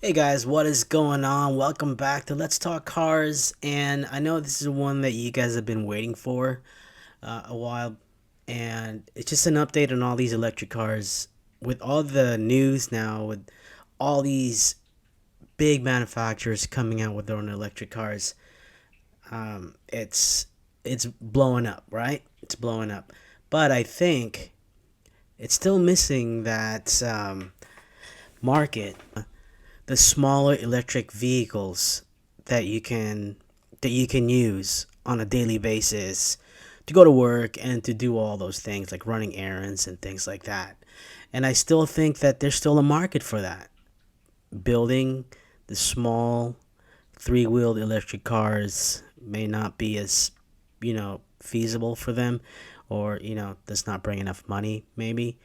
Hey guys, what is going on? Welcome back to Let's Talk Cars. And I know this is one that you guys have been waiting for a while. And it's just an update on all these electric cars. With all the news now, with all these big manufacturers coming out with their own electric cars, it's blowing up, right? It's blowing up. But I think it's still missing that market, the smaller electric vehicles that you can use on a daily basis to go to work and to do all those things like running errands and things like that. And I still think that there's still a market for that. Building the small three-wheeled electric cars may not be as, feasible for them, or does not bring enough money maybe.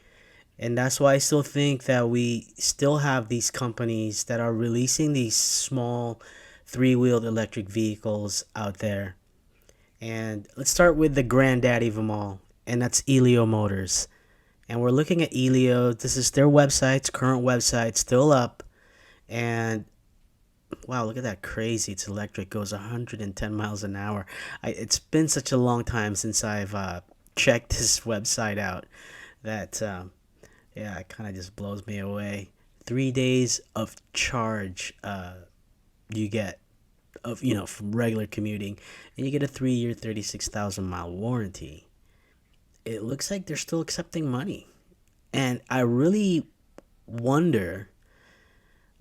And that's why I still think that we still have these companies that are releasing these small three-wheeled electric vehicles out there. And let's start with the granddaddy of them all, and that's Elio Motors. And we're looking at Elio. This is their website's current website, still up. And wow, look at that, crazy! It's electric, goes 110 miles an hour. It's been such a long time since I've checked this website out that yeah, it kind of just blows me away. 3 days of charge you get of from regular commuting, and you get a 3-year, 36,000 mile warranty. It looks like they're still accepting money, and I really wonder.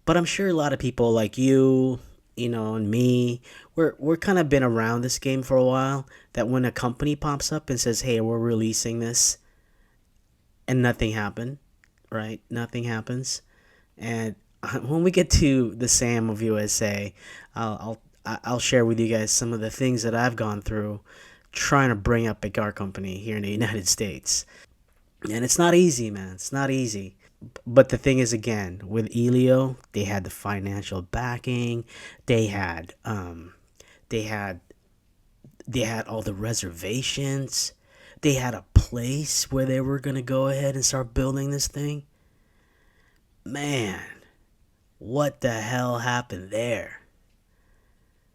But I'm sure a lot of people like you, and me, we're kind of been around this game for a while. That when a company pops up and says, "Hey, we're releasing this," and nothing happened, right? Nothing happens. And when we get to the Sam of USA, I'll share with you guys some of the things that I've gone through trying to bring up a car company here in the United States. And it's not easy, man. It's not easy. But the thing is, again, with Elio, they had the financial backing. They had, they had, they had all the reservations. They had a place where they were gonna go ahead and start building this thing. Man, what the hell happened there?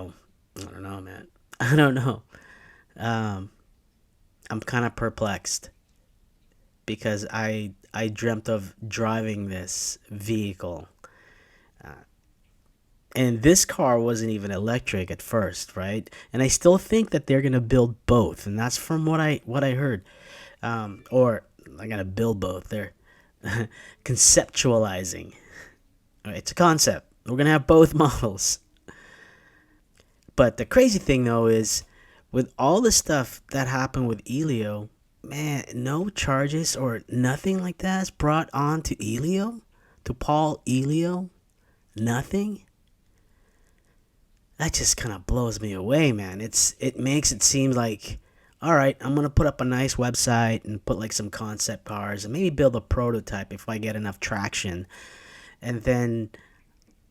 I don't know, man. I don't know. Um, I'm kind of perplexed because I dreamt of driving this vehicle, and this car wasn't even electric at first, right? And I still think that they're gonna build both, and that's from what I heard. Or I'm gonna build both. They're conceptualizing. It's a concept. We're gonna have both models. But the crazy thing though is, with all the stuff that happened with Elio, man, no charges or nothing like that is brought on to Elio, to Paul Elio. Nothing. That just kind of blows me away, man. It makes it seem like, all right, I'm gonna put up a nice website and put like some concept cars and maybe build a prototype if I get enough traction, and then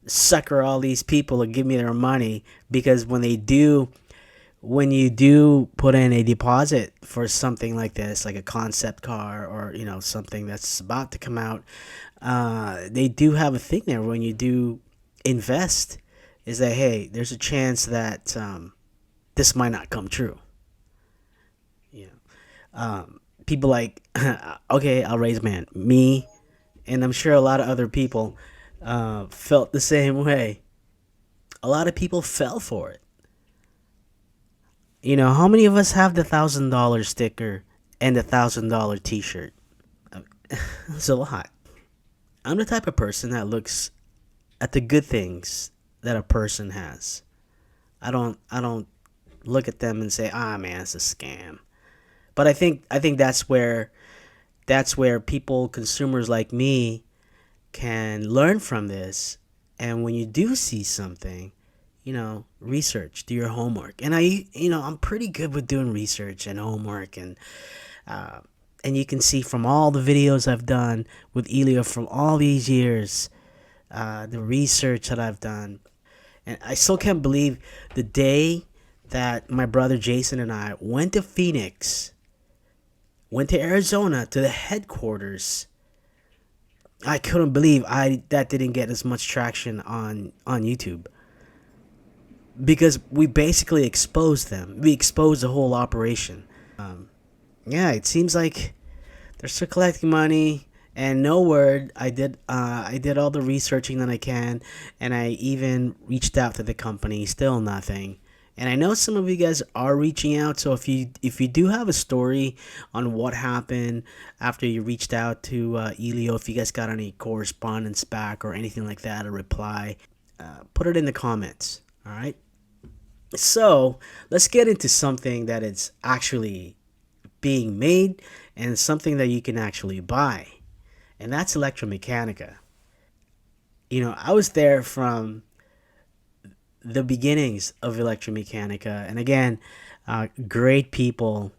sucker all these people to give me their money, because when you do put in a deposit for something like this, like a concept car, or something that's about to come out, they do have a thing there when you do invest, is that, hey, there's a chance that this might not come true. You People like, okay, I'll raise man, me, and I'm sure a lot of other people felt the same way. A lot of people fell for it. How many of us have the $1,000 sticker and the $1,000 T-shirt? It's a lot. I'm the type of person that looks at the good things that a person has. I don't look at them and say, ah, man, it's a scam. But I think that's where people, consumers like me, can learn from this. And when you do see something, research, do your homework. And I'm pretty good with doing research and homework, uh, and you can see from all the videos I've done with Elio from all these years, the research that I've done. And I still can't believe the day that my brother Jason and I went to Phoenix, went to Arizona, to the headquarters I couldn't believe I that didn't get as much traction on YouTube, because we basically exposed them. We exposed the whole operation. Yeah, it seems like they're still collecting money, and no word. I did all the researching that I can, and I even reached out to the company. Still nothing. And I know some of you guys are reaching out. So if you do have a story on what happened after you reached out to Elio, if you guys got any correspondence back or anything like that, a reply, put it in the comments. All right. So let's get into something that is actually being made and something that you can actually buy, and that's Electromechanica. I was there from the beginnings of Electromechanica, and again, great people.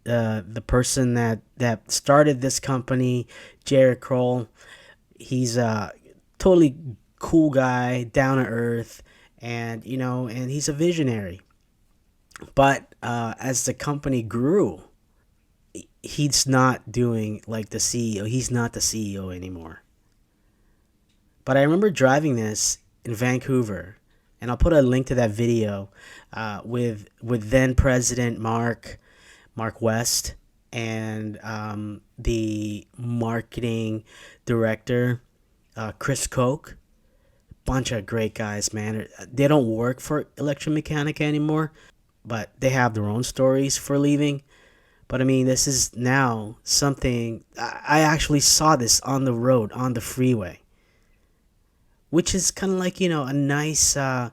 The person that started this company, Jared Kroll, he's a totally cool guy, down to earth, and he's a visionary. But as the company grew, he's not doing like the CEO. He's not the CEO anymore. But I remember driving this in Vancouver, and I'll put a link to that video with then President Mark West and the marketing director Chris Koch. Bunch of great guys, man. They don't work for Electromechanica anymore, but they have their own stories for leaving. But I mean, this is now something I actually saw this on the road, on the freeway, which is kind of like, a nice, uh,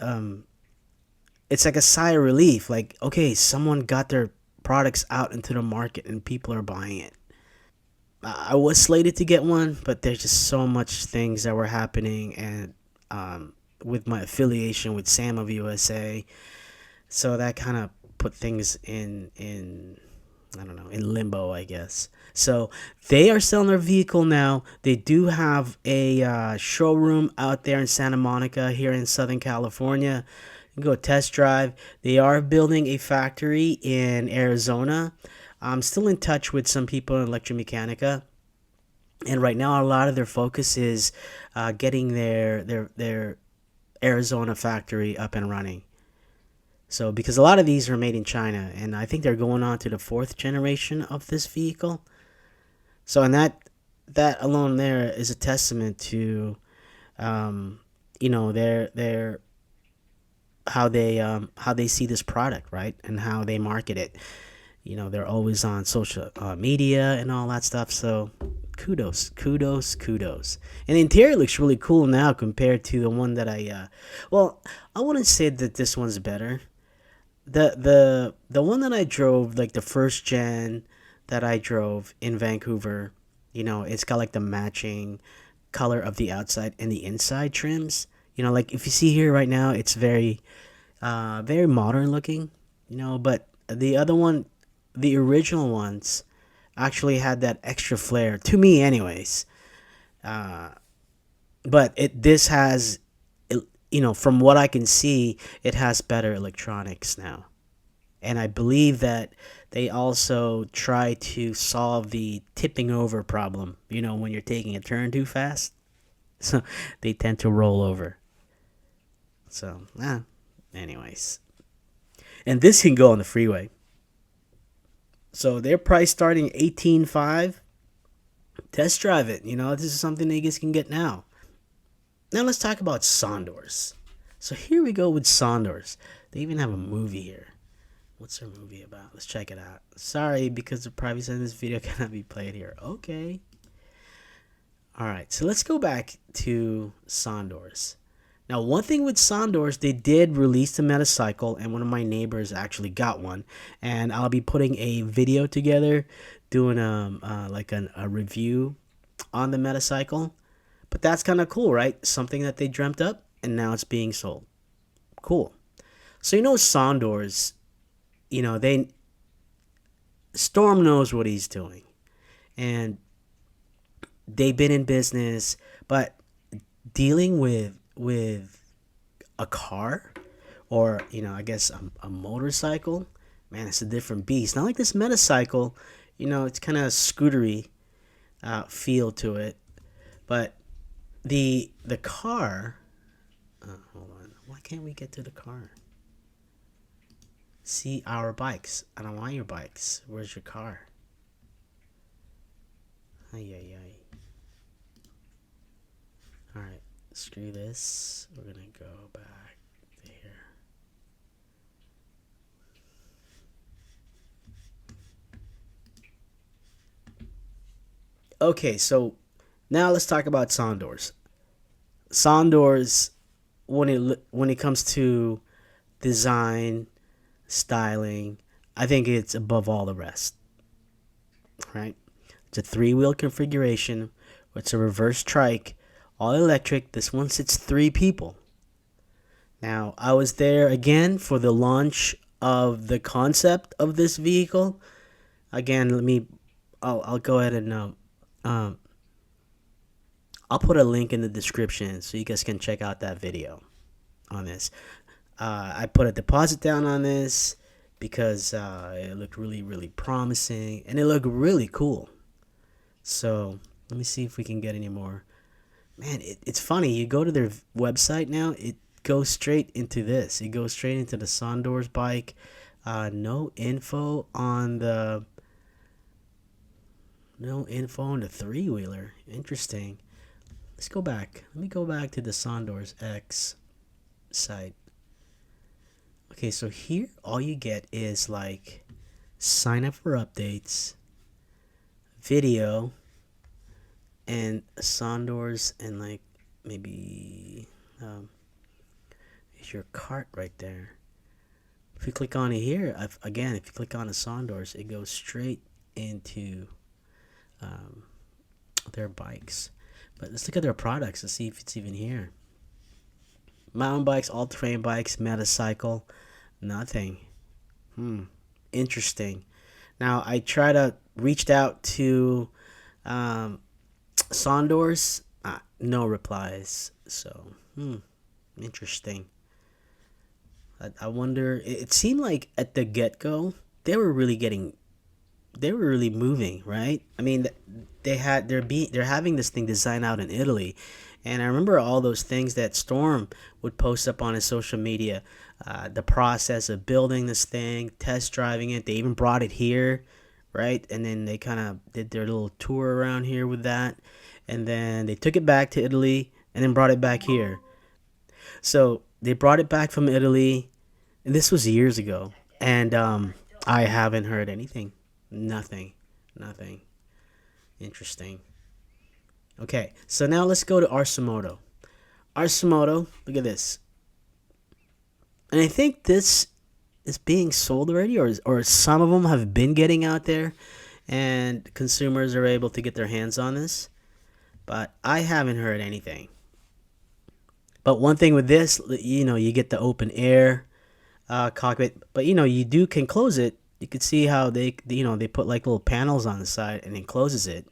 um, it's like a sigh of relief. Like, okay, someone got their products out into the market and people are buying it. I was slated to get one, but there's just so much things that were happening, and with my affiliation with Sam of USA, so that kind of put things in I don't know, in limbo, I guess. So they are selling their vehicle now. They do have a showroom out there in Santa Monica, here in Southern California. You can go test drive. They are building a factory in Arizona. I'm still in touch with some people in Electromechanica, and right now a lot of their focus is getting their Arizona factory up and running. So, because a lot of these are made in China, and I think they're going on to the fourth generation of this vehicle. So, and that alone there is a testament to, their how they see this product, right, and how they market it. They're always on social media and all that stuff. So, kudos. And the interior looks really cool now compared to the one that well, I wouldn't say that this one's better. The one that I drove, like the first gen that I drove in Vancouver, it's got like the matching color of the outside and the inside trims. Like if you see here right now, it's very modern looking. But the other one, the original ones, actually had that extra flair to me, anyways. But this has, from what I can see, it has better electronics now. And I believe that they also try to solve the tipping over problem, when you're taking a turn too fast. So they tend to roll over. So, anyways. And this can go on the freeway. So their price starting 18.5. Test drive it. This is something that you guys can get now. Now let's talk about Sondors. So here we go with Sondors. They even have a movie here. What's their movie about? Let's check it out. Sorry, because the privacy in this video cannot be played here. Okay. Alright, so let's go back to Sondors. Now, one thing with Sondors, they did release the Metacycle, and one of my neighbors actually got one. And I'll be putting a video together, doing a review on the Metacycle. But that's kind of cool, right? Something that they dreamt up, and now it's being sold. Cool. So Sondors, they Storm knows what he's doing, and they've been in business, but dealing with a car, or I guess a motorcycle, man, it's a different beast. Not like this Metacycle, it's kind of scootery feel to it. But the car. Hold on. Why can't we get to the car? See our bikes. I don't want your bikes. Where's your car? Ay ay ay. All right. Screw this. We're gonna go back there. Okay, so now let's talk about Sondors. Sondors, when it comes to design, styling, I think it's above all the rest. Right? It's a three-wheel configuration. It's a reverse trike, all electric. This one sits three people. Now, I was there again for the launch of the concept of this vehicle. Again, I'll go ahead and um, I'll put a link in the description so you guys can check out that video on this. I put a deposit down on this because it looked really, really promising and it looked really cool. So let me see if we can get any more. Man, it's funny. You go to their website now, it goes straight into this. It goes straight into the Sondors bike. No info on the three-wheeler. Interesting. Let's go back. Let me go back to the Sondors X site. Okay, so here all you get is like sign up for updates, video, and Sondors, and like maybe it's your cart right there. If you click on it here, again, if you click on the Sondors, it goes straight into their bikes. But let's look at their products to see if it's even here. Mountain bikes, all-terrain bikes, motorcycle, nothing. Interesting. Now I reached out to Sondors, no replies. So, interesting. I wonder. It seemed like at the get-go they were really moving, right? I mean, they're having this thing designed out in Italy, and I remember all those things that Storm would post up on his social media, the process of building this thing, test driving it. They even brought it here, right? And then they kind of did their little tour around here with that, and then they took it back to Italy and then brought it back here. So they brought it back from Italy, and this was years ago, and I haven't heard anything. Nothing. Interesting. Okay, so now let's go to Arsimota. Arsimota, look at this. And I think this is being sold already, or some of them have been getting out there, and consumers are able to get their hands on this. But I haven't heard anything. But one thing with this, you get the open air cockpit, but you can close it. You can see how they put like little panels on the side and it closes it.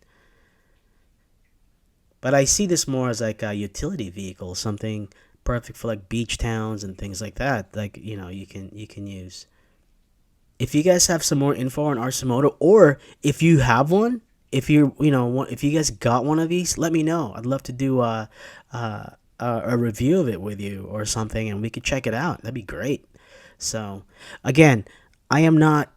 But I see this more as like a utility vehicle, something perfect for like beach towns and things like that. Like you can use. If you guys have some more info on Arsimota, or if you have one, if you guys got one of these, let me know. I'd love to do a review of it with you or something, and we could check it out. That'd be great. So, again, I am not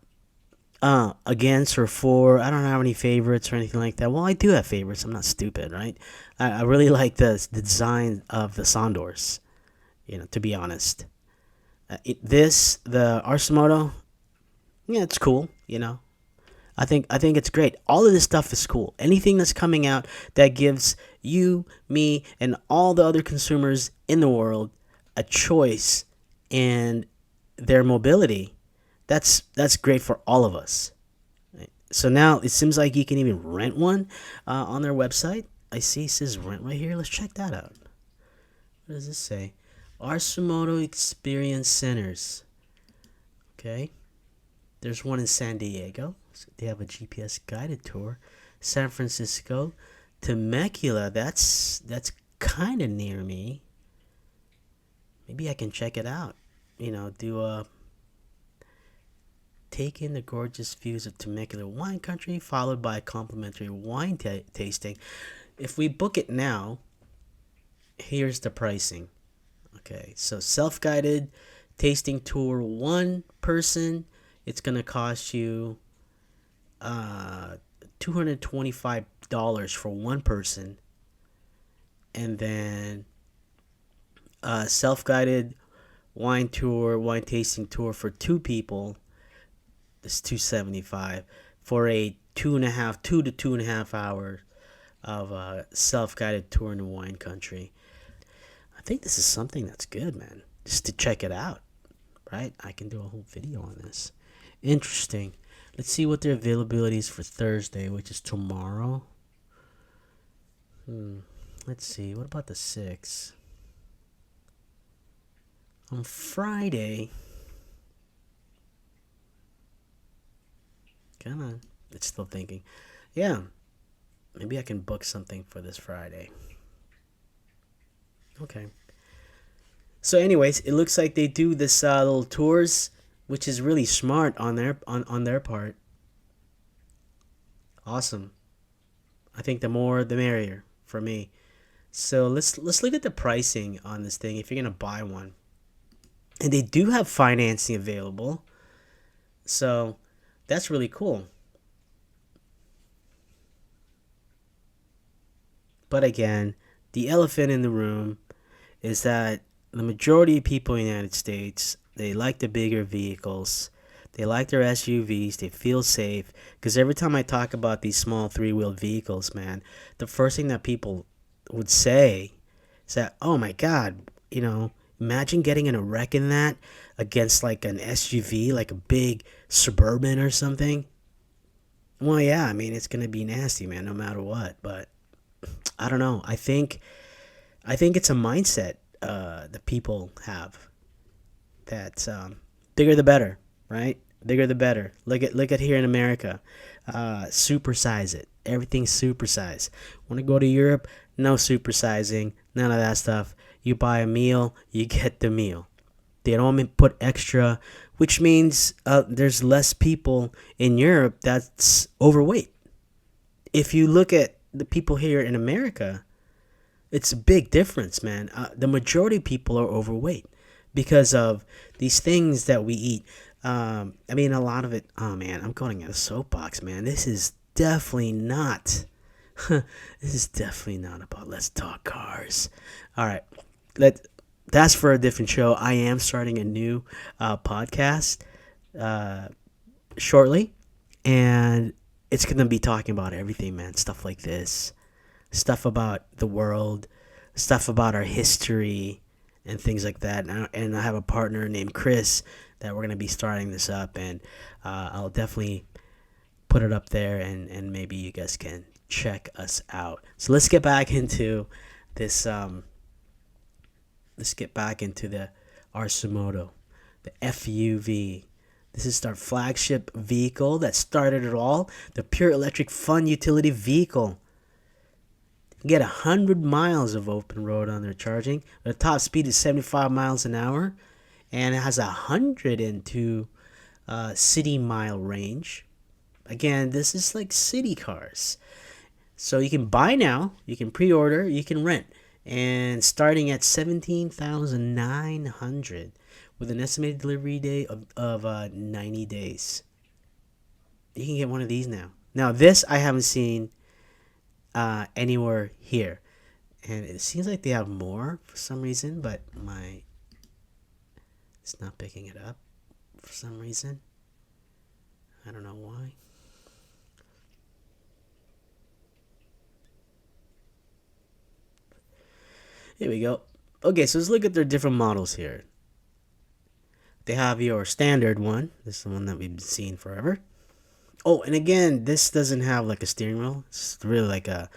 against or for. I don't have any favorites or anything like that. Well, I do have favorites. I'm not stupid, right? I really like the design of the Sondors. To be honest, the Arsimota, yeah, it's cool. I think it's great. All of this stuff is cool. Anything that's coming out that gives you, me, and all the other consumers in the world a choice and their mobility, that's great for all of us. Right? So now it seems like you can even rent one on their website. I see it says rent right here. Let's check that out. What does this say? Arsimota Experience Centers. Okay. There's one in San Diego. So they have a GPS guided tour. San Francisco. Temecula. That's kind of near me. Maybe I can check it out. Take in the gorgeous views of Temecula wine country, followed by a complimentary wine tasting. if we book it now, here's the pricing. Okay, so self-guided tasting tour, one person, it's gonna cost you $225 for one person, and then self-guided wine tasting tour for two people is $275 for a 2 to 2.5 hours of a self-guided tour in the wine country. I think this is something that's good, man. Just to check it out, right? I can do a whole video on this. Interesting. Let's see what their availability is for Thursday, which is tomorrow. Let's see. What about the 6th? On Friday. Come on. It's still thinking. Yeah. Maybe I can book something for this Friday. Okay. So anyways, it looks like they do this little tours, which is really smart on their part. Awesome. I think the more the merrier for me. So let's look at the pricing on this thing if you're gonna buy one. And they do have financing available. So that's really cool. But again, the elephant in the room is that the majority of people in the United States, they like the bigger vehicles. They like their SUVs. They feel safe. Because every time I talk about these small three-wheeled vehicles, man, the first thing that people would say is that, oh my God, imagine getting in a wreck in that against like an SUV, like a big Suburban or something. Well, yeah, I mean, it's going to be nasty, man, no matter what. But I don't know. I think it's a mindset that people have that bigger the better, right? Bigger the better. Look at here in America, supersize it. Everything's supersized. Want to go to Europe? No supersizing, none of that stuff. You buy a meal, you get the meal. They don't put extra, which means there's less people in Europe that's overweight. If you look at the people here in America, it's a big difference, man. The majority of people are overweight because of these things that we eat. I mean, a lot of it. Oh man, I'm calling it a soapbox, man. This is definitely not. This is definitely not about let's talk cars. All right, that's for a different show. I am starting a new podcast shortly, and it's gonna be talking about everything, man. Stuff like this, stuff about the world, stuff about our history, and things like that. And I have a partner named Chris that we're gonna be starting this up, and I'll definitely put it up there, and maybe you guys can check us out. So let's get back into this. Let's get back into the Arsimota, the FUV. This is our flagship vehicle that started it all. The pure electric fun utility vehicle. You get 100 miles of open road on their charging. The top speed is 75 miles an hour. And it has 102 city mile range. Again, this is like city cars. So you can buy now, you can pre-order, you can rent. And starting at $17,900 with an estimated delivery day of 90 days. You can get one of these now. Now this I haven't seen anywhere here. And it seems like they have more for some reason, but it's not picking it up for some reason. I don't know why. Here we go. Okay, so let's look at their different models here. They have your standard one. This is the one that we've been seeing forever. Oh, and again, this doesn't have like a steering wheel. It's really like it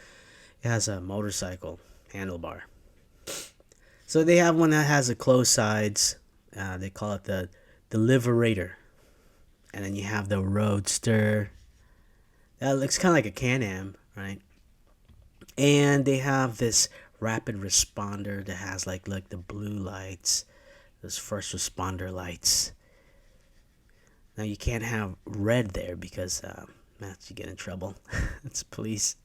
has a motorcycle handlebar. So they have one that has a closed sides. They call it the Liberator. And then you have the Roadster. That looks kind of like a Can-Am, right? And they have this rapid responder that has like the blue lights, those first responder lights. Now you can't have red there because you get in trouble. It's police.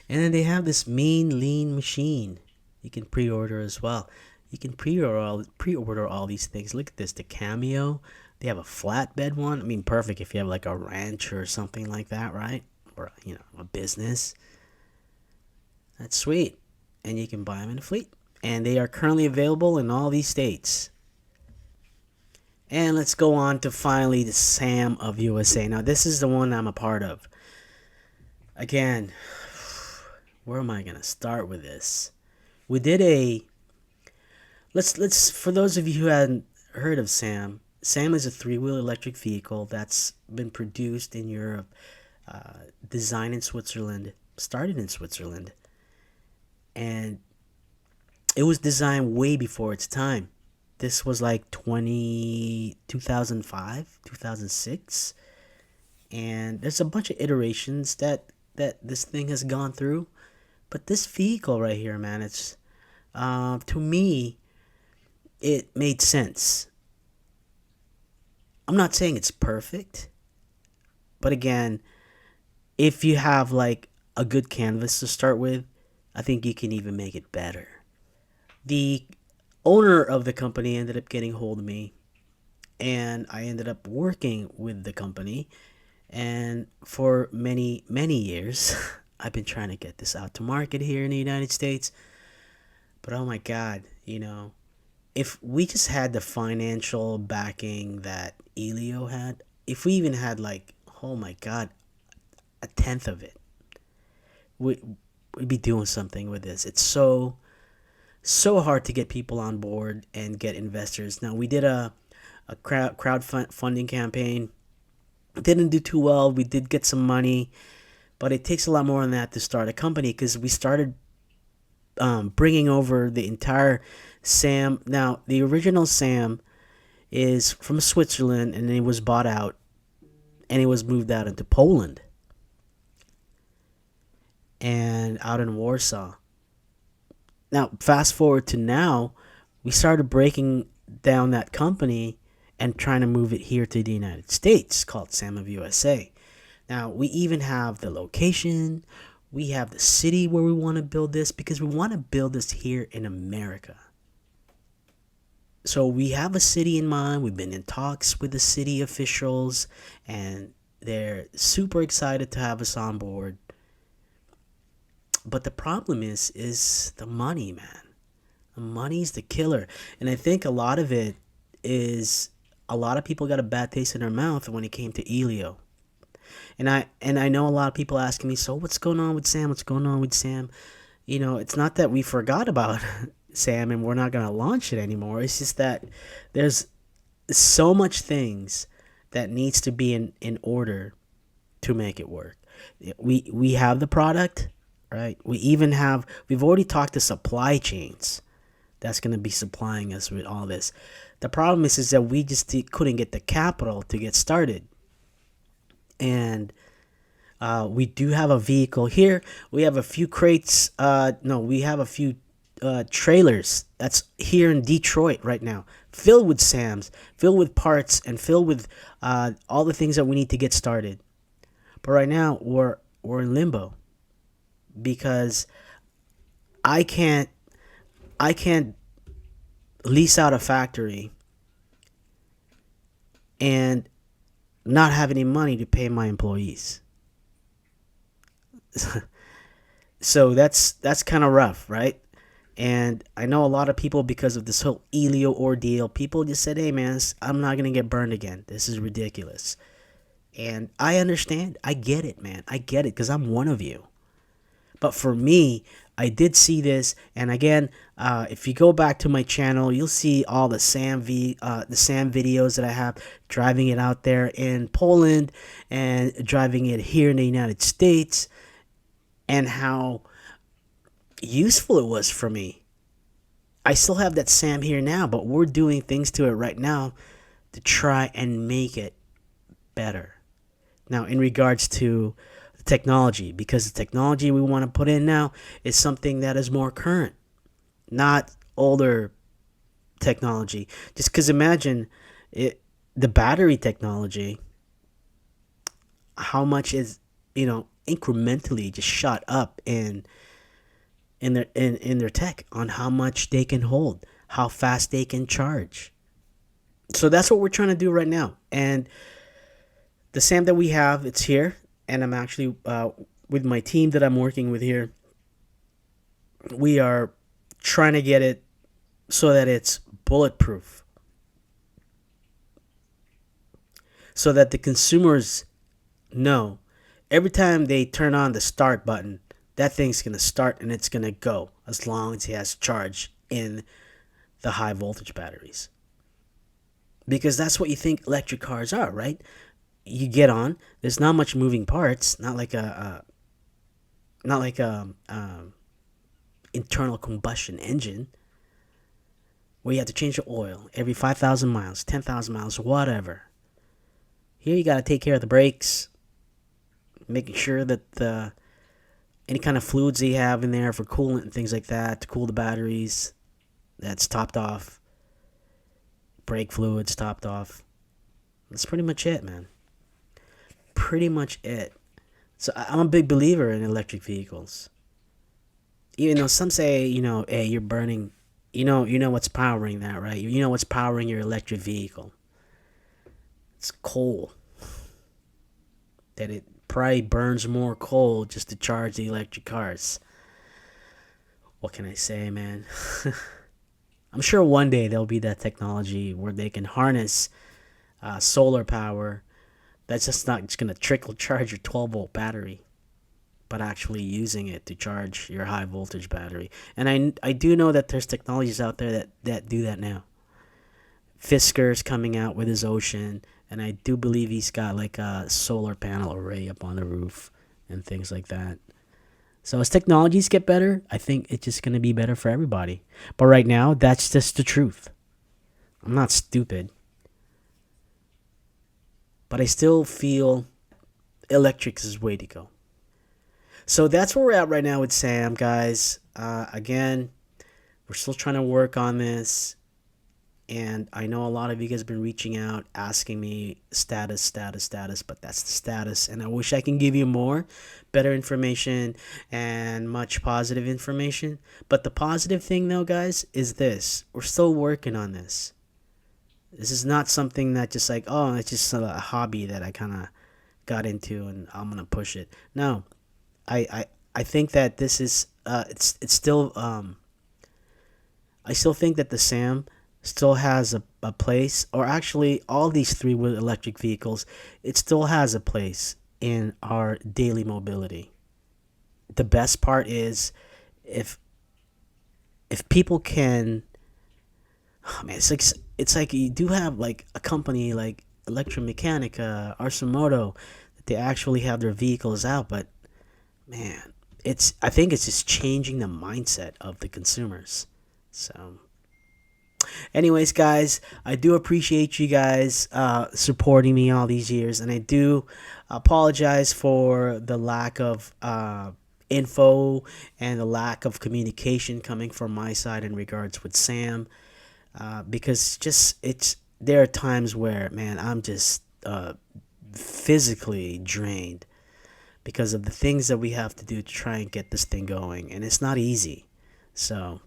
And then they have this mean lean machine. You can pre-order as well. You can pre-order all these things. Look at this, the Cameo. They have a flatbed one. I mean, perfect if you have like a ranch or something like that, right? Or a business. That's sweet. And you can buy them in a fleet. And they are currently available in all these states. And let's go on to finally the Sam of USA. Now, this is the one I'm a part of. Again, where am I going to start with this? We did a let's for those of you who hadn't heard of Sam. Sam is a three-wheel electric vehicle that's been produced in Europe, designed in Switzerland, started in Switzerland, and it was designed way before its time. This was like 2005, 2006, and there's a bunch of iterations that this thing has gone through. But this vehicle right here, man, it's to me, it made sense. I'm not saying it's perfect, but again, if you have like a good canvas to start with, I think you can even make it better. The owner of the company ended up getting hold of me, and I ended up working with the company. And for many, many years, I've been trying to get this out to market here in the United States. But oh my God, if we just had the financial backing that Elio had, if we even had like, oh my God, a tenth of it, we, we'd be doing something with this. It's so hard to get people on board and get investors. Now we did a crowdfunding campaign. It didn't do too well. We did get some money, but it takes a lot more than that to start a company because we started bringing over the entire Sam. Now the original Sam is from Switzerland, and it was bought out, and it was moved out into Poland and out in Warsaw. Now, fast forward to now, we started breaking down that company and trying to move it here to the United States, called Sam of USA. Now, we even have the location, we have the city where we want to build this because we want to build this here in America. So we have a city in mind. We've been in talks with the city officials, and they're super excited to have us on board. But the problem is the money, man. The money's the killer. And I think a lot of it is a lot of people got a bad taste in their mouth when it came to Elio. And I know a lot of people asking me, so what's going on with Sam? What's going on with Sam? It's not that we forgot about Sam and we're not going to launch it anymore. It's just that there's so much things that needs to be in order to make it work. We have the product, right? We've already talked to supply chains that's going to be supplying us with all this. The problem is that we just couldn't get the capital to get started. And we do have a vehicle here. We have a few crates. No, we have a few trailers that's here in Detroit right now, filled with Sams, filled with parts, and filled with all the things that we need to get started. But right now we're in limbo because I can't lease out a factory and not have any money to pay my employees. So that's kind of rough, right? And I know a lot of people, because of this whole Elio ordeal, people just said, hey man, I'm not going to get burned again. This is ridiculous. And I understand. I get it, man. I get it because I'm one of you. But for me, I did see this, and again, if you go back to my channel, you'll see all the Sam videos that I have driving it out there in Poland and driving it here in the United States, and how useful it was for me. I still have that Sam here now, but we're doing things to it right now to try and make it better. Now, in regards to technology, because the technology we want to put in now is something that is more current, not older technology. Just because imagine the battery technology, how much is incrementally just shot up in their tech on how much they can hold, how fast they can charge. So that's what we're trying to do right now. And the SAM that we have, it's here, and I'm actually with my team that I'm working with here. We are trying to get it so that it's bulletproof, so that the consumers know every time they turn on the start button, that thing's going to start and it's going to go as long as it has charge in the high voltage batteries. Because that's what you think electric cars are, right? You get on, there's not much moving parts, not like a internal combustion engine where you have to change the oil every 5,000 miles, 10,000 miles, whatever. Here you got to take care of the brakes, making sure that any kind of fluids they have in there for coolant and things like that to cool the batteries, that's topped off. Brake fluids topped off. That's pretty much it, man. Pretty much it. So I'm a big believer in electric vehicles. Even though some say, hey, you're burning, you know what's powering that, right? You know what's powering your electric vehicle. It's coal. That it probably burns more coal just to charge the electric cars. What can I say, man? I'm sure one day there'll be that technology where they can harness solar power that's just not just going to trickle charge your 12-volt battery, but actually using it to charge your high voltage battery. And I do know that there's technologies out there that do that now. Fisker's coming out with his Ocean, and I do believe he's got like a solar panel array up on the roof and things like that. So as technologies get better, I think it's just going to be better for everybody. But right now, that's just the truth. I'm not stupid. But I still feel electric is the way to go. So that's where we're at right now with Sam, guys. Again, we're still trying to work on this. And I know a lot of you guys have been reaching out, asking me status, but that's the status. And I wish I can give you more, better information, and much positive information. But the positive thing, though, guys, is this. We're still working on this. This is not something that just like, oh, it's just a hobby that I kind of got into and I'm going to push it. No, I think that this is, it's still, I still think that the SAM still has a place, or actually all these three-wheel electric vehicles, it still has a place in our daily mobility. The best part is if people can, oh man, it's like you do have like a company like Electromechanica, Arsimota, that they actually have their vehicles out, but man, I think it's just changing the mindset of the consumers. So anyways, guys, I do appreciate you guys supporting me all these years, and I do apologize for the lack of info and the lack of communication coming from my side in regards with Sam, because there are times where, man, I'm just physically drained because of the things that we have to do to try and get this thing going, and it's not easy. So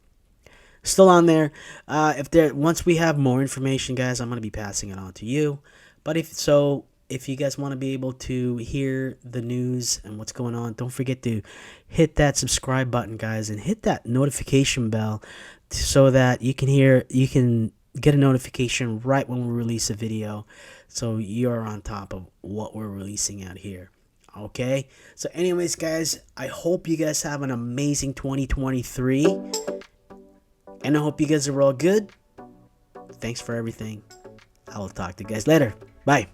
still on there. Once we have more information, guys, I'm going to be passing it on to you. But if you guys want to be able to hear the news and what's going on, don't forget to hit that subscribe button, guys, and hit that notification bell so that you can get a notification right when we release a video, so you're on top of what we're releasing out here. Okay? So anyways, guys, I hope you guys have an amazing 2023. And I hope you guys are all good. Thanks for everything. I will talk to you guys later. Bye.